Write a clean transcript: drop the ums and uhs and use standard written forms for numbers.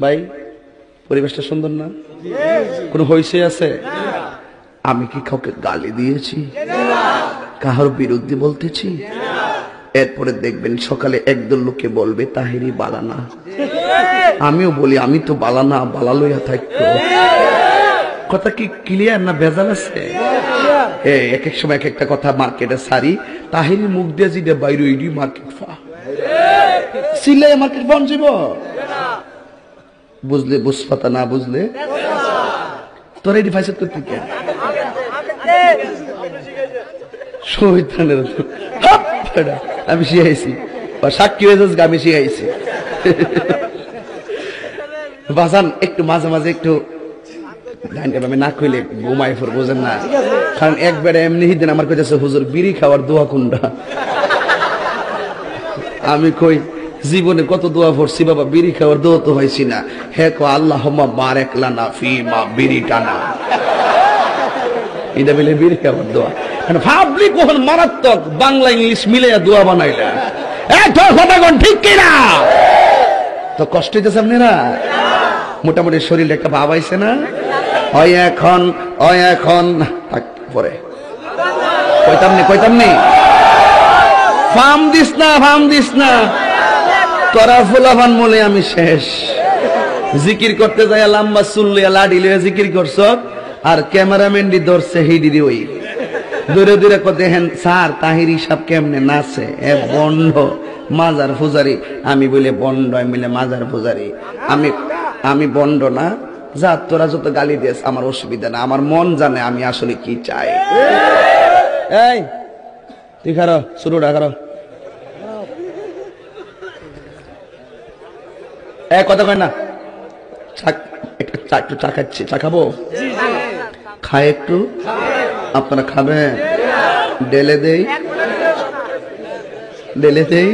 ভাই পরিবেশটা সুন্দর না? কোন হইছে আছে? আমি কি কাউকে গালি দিয়েছি? কাহার বিরুদ্ধে বলতেছি? এরপরে দেখবেন সকালে একদল লোকে বলবে তাহিরি বালানা। আমিও বলি আমি তো বালানা, বালা লইয়া থাকতো। কথা কি ক্লিয়ার না ভেজাল আছে? এক এক সময় এক একটা কথা মার্কেটে সারি, তাহিরি মুখ দিয়ে যেটা বাইরে ওইটি মার্কেট ফা সিলে মার্কেট ফোন যাব। বুঝলে বুঝপাতা, না বুঝলে তোর এটি ফাইসাদ করতে কে? আমি শিখাইছি, সাক্ষী হয়ে যাস, আমি শিখাইছি। বাজান একটু মাঝে মাঝে একটু আমি না কইলে ঘুমাই ফোর, বোঝেন না? কারণ একবারে এমনি দিন আমার কাছে হুজুর বিড়ি খাওয়ার দোয়া কোনটা? আমি কই জীবনে কত দোয়া পড়ছি বাবা, বিড়ি খাওয়ার দোয়া তো হয়েছি না। হে কো আল্লাহুম্মা বারিক লানা ফিমা বিড়ি টানা, এটা বলে বিড়ি খাওয়ার দোয়া। ভাবলি কখন মারাত্মক বাংলা ইংলিশ মিলাইয়া দোয়া বানাইলা। কথা কোন ঠিক কিনা? তো কষ্ট হইতেছে আপনারা? মোটামুটি শরীরে একটা ভাব আইছে না? হয় এখন পরে কইতাম নি ফার্ম দিস না তোরা ফুলাফান বলে আমি শেষ। জিকির করতে যাই লম্বা চুল্লিয়া লাডি লইয়া জিকির করছ, আর ক্যামেরাম্যান দি ধরছে হিডি ওই দূরে দূরে দেখেন স্যার তাহিরি সাহেব কেমনে নাচে, এ বন্ড মাজার পূজারি। আমি বলে বন্ড, আমি বলে মাজার পূজারি। আমি বন্ড না, যা তোরা যত গালি দিস আমার অসুবিধা না, আমার মন জানে আমি আসলে কি চাই। এই তুই খারো, শুরুটা খারো। কথা কয় না, একটু চা খাচ্ছি, চা খাবো, খায় একটু, আপনারা খাবেন? ডেলে দেই